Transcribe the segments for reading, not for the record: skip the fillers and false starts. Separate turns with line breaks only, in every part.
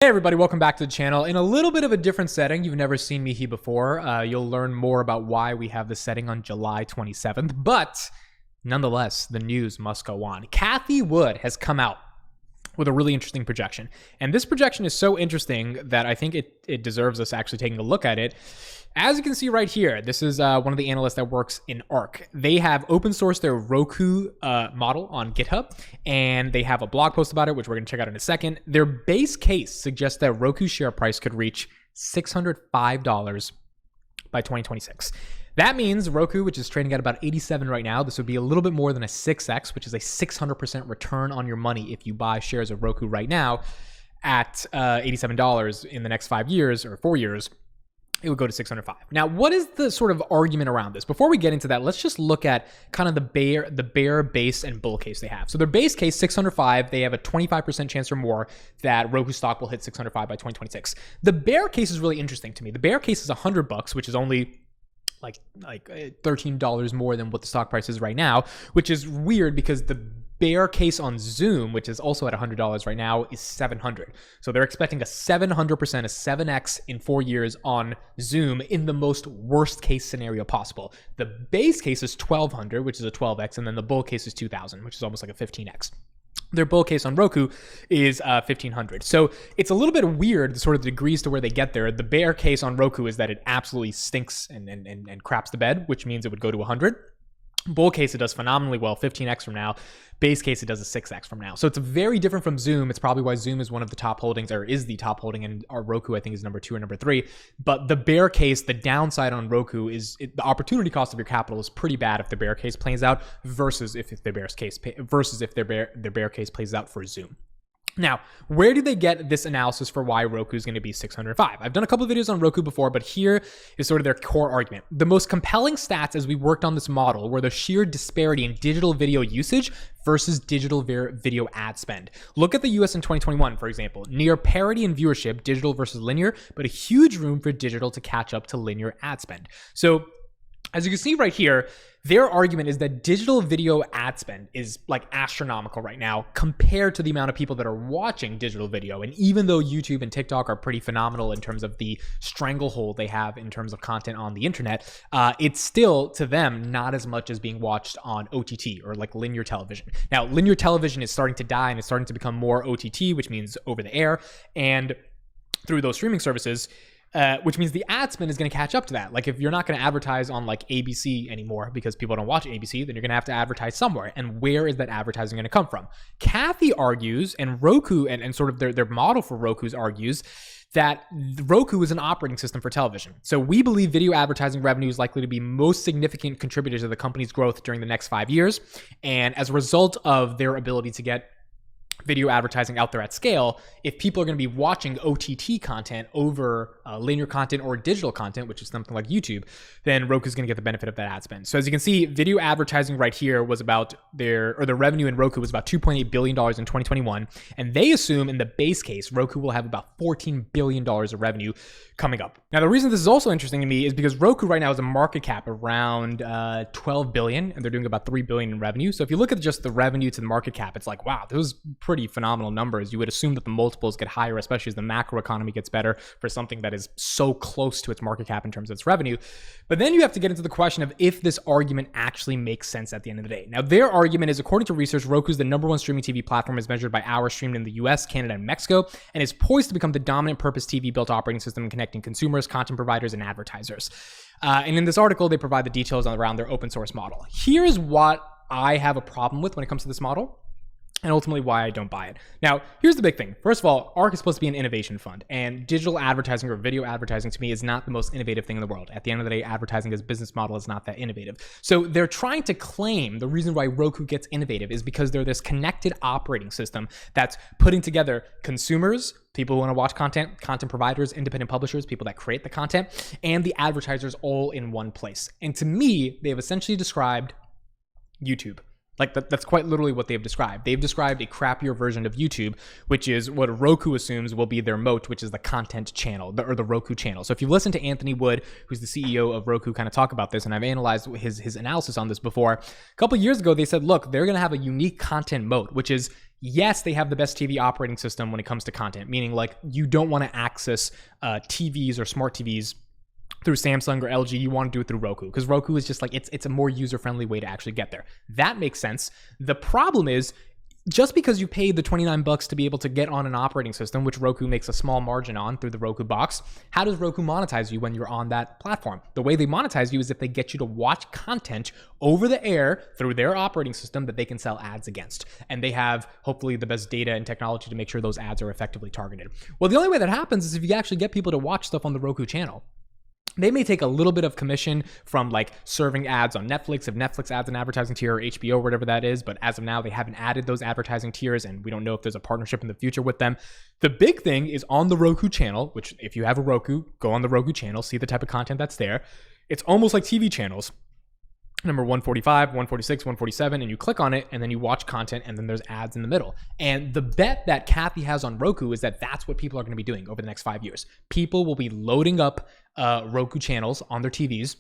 Hey everybody, welcome back to the channel. In a little bit of a different setting, you've never seen me here before. You'll learn more about why we have this setting on July 27th, but nonetheless, the news must go on. Cathie Wood has come out with a really interesting projection. And this projection is so interesting that I think it deserves us actually taking a look at it. As you can see right here, this is one of the analysts that works in ARK. They have open sourced their Roku model on GitHub, and they have a blog post about it, which we're going to check out in a second. Their base case suggests that Roku's share price could reach $605 by 2026. That means Roku, which is trading at about 87 right now, this would be a little bit more than a 6x, which is a 600% return on your money if you buy shares of Roku right now at $87 in the next 5 years or 4 years. It would go to 605. Now, what is the sort of argument around this? Before we get into that, let's just look at kind of the bear base and bull case they have. So their base case, 605, they have a 25% chance or more that Roku stock will hit 605 by 2026. The bear case is really interesting to me. The bear case is $100, which is only like $13 more than what the stock price is right now, which is weird because the bear case on Zoom, which is also at $100 right now, is 700. So they're expecting a 700%, a 7x in 4 years on Zoom in the most worst case scenario possible. The base case is 1200, which is a 12x, and then the bull case is 2000, which is almost like a 15x. Their bull case on Roku is 1500. So it's a little bit weird, the sort of degrees to where they get there. The bear case on Roku is that it absolutely stinks and craps the bed, which means it would go to 100. Bull case, it does phenomenally well, 15x from now. Base case, it does a 6x from now. So it's very different from Zoom. It's probably why Zoom is one of the top holdings, or is the top holding, and our Roku, I think, is number 2 or number 3. But the bear case, the downside on Roku is the opportunity cost of your capital is pretty bad if the bear case plays out versus if their bear case plays out for Zoom. Now, where do they get this analysis for why Roku is going to be 605? I've done a couple of videos on Roku before, but here is sort of their core argument. The most compelling stats as we worked on this model were the sheer disparity in digital video usage versus digital video ad spend. Look at the US in 2021, for example. Near parity in viewership, digital versus linear, but a huge room for digital to catch up to linear ad spend. So as you can see right here, their argument is that digital video ad spend is like astronomical right now compared to the amount of people that are watching digital video. And even though YouTube and TikTok are pretty phenomenal in terms of the stranglehold they have in terms of content on the internet, it's still, to them, not as much as being watched on OTT or like linear television. Now, linear television is starting to die and it's starting to become more OTT, which means over the air, and through those streaming services, which means the ad spend is going to catch up to that. Like if you're not going to advertise on like ABC anymore because people don't watch ABC, then you're going to have to advertise somewhere. And where is that advertising going to come from? Cathie argues, and Roku and sort of their model for Roku's argues, that Roku is an operating system for television. So we believe video advertising revenue is likely to be most significant contributor to the company's growth during the next 5 years. And as a result of their ability to get video advertising out there at scale, if people are going to be watching OTT content over linear content or digital content, which is something like YouTube, then Roku is going to get the benefit of that ad spend. So as you can see, video advertising right here was about the revenue in Roku was about $2.8 billion in 2021. And they assume in the base case, Roku will have about $14 billion of revenue coming up. Now, the reason this is also interesting to me is because Roku right now has a market cap around 12 billion, and they're doing about 3 billion in revenue. So if you look at just the revenue to the market cap, it's like, wow, those pretty phenomenal numbers. You would assume that the multiples get higher, especially as the macro economy gets better for something that is so close to its market cap in terms of its revenue. But then you have to get into the question of if this argument actually makes sense at the end of the day. Now, their argument is, according to research, Roku is the number 1 streaming TV platform as measured by hours streamed in the US, Canada, and Mexico, and is poised to become the dominant purpose TV built operating system in connecting consumers, content providers, and advertisers. And in this article, they provide the details around their open source model. Here's what I have a problem with when it comes to this model, and ultimately why I don't buy it. Now, here's the big thing. First of all, ARK is supposed to be an innovation fund, and digital advertising or video advertising to me is not the most innovative thing in the world. At the end of the day, advertising as a business model is not that innovative. So they're trying to claim the reason why Roku gets innovative is because they're this connected operating system that's putting together consumers, people who want to watch content, content providers, independent publishers, people that create the content, and the advertisers all in one place. And to me, they have essentially described YouTube. Like that's quite literally what they've described. They've described a crappier version of YouTube, which is what Roku assumes will be their moat, which is the content channel, or the Roku channel. So if you listen to Anthony Wood, who's the CEO of Roku, kind of talk about this, and I've analyzed his analysis on this before. A couple of years ago, they said, look, they're going to have a unique content moat, which is, yes, they have the best TV operating system when it comes to content, meaning like you don't want to access TVs or smart TVs through Samsung or LG. You want to do it through Roku, because Roku is just like, it's a more user-friendly way to actually get there. That makes sense. The problem is, just because you paid the $29 to be able to get on an operating system, which Roku makes a small margin on through the Roku box, how does Roku monetize you when you're on that platform? The way they monetize you is if they get you to watch content over the air through their operating system that they can sell ads against. And they have hopefully the best data and technology to make sure those ads are effectively targeted. Well, the only way that happens is if you actually get people to watch stuff on the Roku channel. They may take a little bit of commission from like serving ads on Netflix, if Netflix adds an advertising tier, or HBO, or whatever that is. But as of now, they haven't added those advertising tiers, and we don't know if there's a partnership in the future with them. The big thing is on the Roku channel, which if you have a Roku, go on the Roku channel, see the type of content that's there. It's almost like TV channels. Number 145, 146, 147, and you click on it, and then you watch content, and then there's ads in the middle. And the bet that Cathie has on Roku is that that's what people are going to be doing over the next 5 years. People will be loading up Roku channels on their TVs.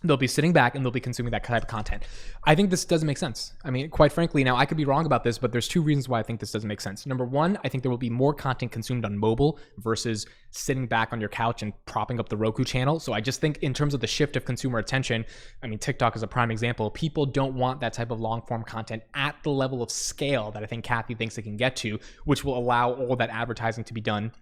They'll be sitting back and they'll be consuming that type of content. I think this doesn't make sense. I mean, quite frankly, now I could be wrong about this, but there's two reasons why I think this doesn't make sense. Number one, I think there will be more content consumed on mobile versus sitting back on your couch and propping up the Roku channel. So I just think in terms of the shift of consumer attention, I mean, TikTok is a prime example. People don't want that type of long form content at the level of scale that I think Cathie thinks they can get to, which will allow all that advertising to be done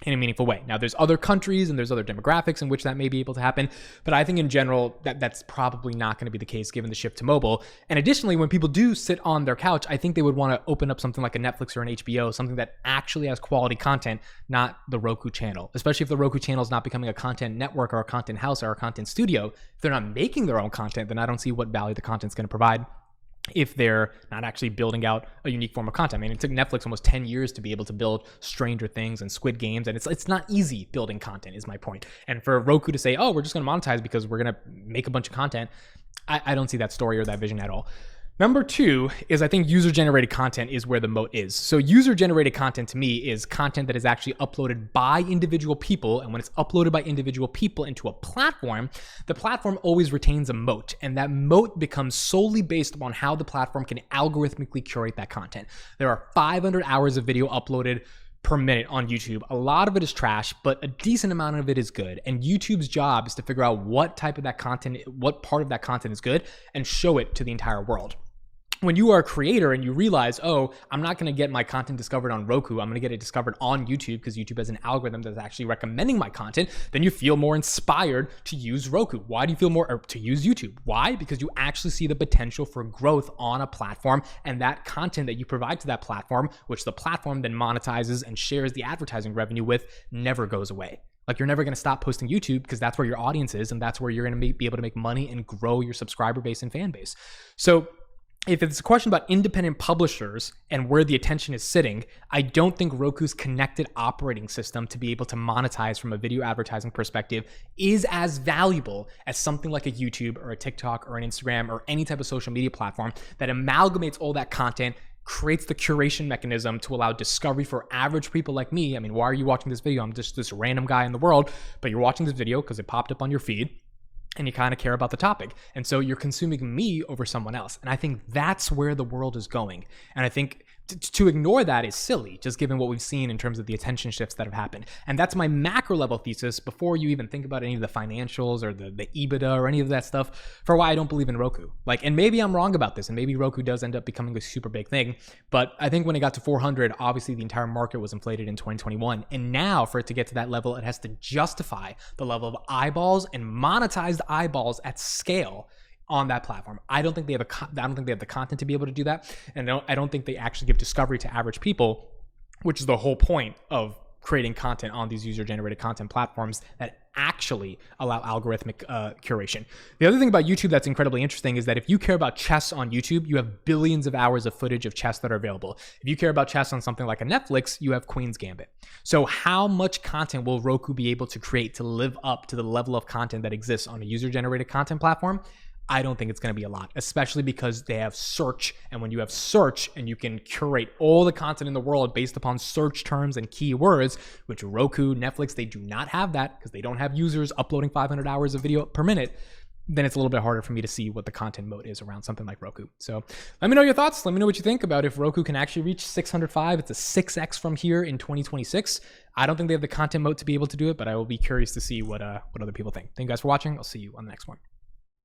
in a meaningful way. Now, there's other countries and there's other demographics in which that may be able to happen, but I think in general that's probably not going to be the case given the shift to mobile. And additionally, when people do sit on their couch, I think they would want to open up something like a Netflix or an HBO, something that actually has quality content, not the Roku channel. Especially if the Roku channel is not becoming a content network or a content house or a content studio. If they're not making their own content, then I don't see what value the content's going to provide if they're not actually building out a unique form of content. I mean, it took Netflix almost 10 years to be able to build Stranger Things and Squid Games, and it's not easy building content is my point. And for Roku to say, oh, we're just going to monetize because we're going to make a bunch of content, I don't see that story or that vision at all. Number two is I think user-generated content is where the moat is. So user-generated content to me is content that is actually uploaded by individual people. And when it's uploaded by individual people into a platform, the platform always retains a moat. And that moat becomes solely based upon how the platform can algorithmically curate that content. There are 500 hours of video uploaded per minute on YouTube. A lot of it is trash, but a decent amount of it is good. And YouTube's job is to figure out what type of that content, what part of that content is good, and show it to the entire world. When you are a creator and you realize, oh, I'm not going to get my content discovered on Roku, I'm going to get it discovered on YouTube because YouTube has an algorithm that's actually recommending my content, then you feel more inspired to use Roku. Why do you feel more to use YouTube? Why? Because you actually see the potential for growth on a platform, and that content that you provide to that platform, which the platform then monetizes and shares the advertising revenue with, never goes away. Like, you're never going to stop posting YouTube because that's where your audience is, and that's where you're going to be able to make money and grow your subscriber base and fan base. So if it's a question about independent publishers and where the attention is sitting, I don't think Roku's connected operating system to be able to monetize from a video advertising perspective is as valuable as something like a YouTube or a TikTok or an Instagram or any type of social media platform that amalgamates all that content, creates the curation mechanism to allow discovery for average people like me. I mean, why are you watching this video? I'm just this random guy in the world, but you're watching this video because it popped up on your feed, and you kind of care about the topic. And so you're consuming me over someone else. And I think that's where the world is going. And I think to ignore that is silly, just given what we've seen in terms of the attention shifts that have happened. And that's my macro level thesis before you even think about any of the financials or the EBITDA or any of that stuff for why I don't believe in Roku. Like, and maybe I'm wrong about this, and maybe Roku does end up becoming a super big thing. But I think when it got to 400, obviously the entire market was inflated in 2021. And now for it to get to that level, it has to justify the level of eyeballs and monetized eyeballs at scale on that platform. I don't think they have the content to be able to do that, and I don't think they actually give discovery to average people, which is the whole point of creating content on these user-generated content platforms that actually allow algorithmic curation. The other thing about YouTube that's incredibly interesting is that if you care about chess on YouTube, you have billions of hours of footage of chess that are available. If you care about chess on something like a Netflix, you have Queen's Gambit. So how much content will Roku be able to create to live up to the level of content that exists on a user-generated content platform? I don't think it's going to be a lot, especially because they have search. And when you have search and you can curate all the content in the world based upon search terms and keywords, which Roku, Netflix, they do not have that because they don't have users uploading 500 hours of video per minute, then it's a little bit harder for me to see what the content mode is around something like Roku. So let me know your thoughts. Let me know what you think about if Roku can actually reach 605. It's a 6x from here in 2026. I don't think they have the content mode to be able to do it, but I will be curious to see what other people think. Thank you guys for watching. I'll see you on the next one.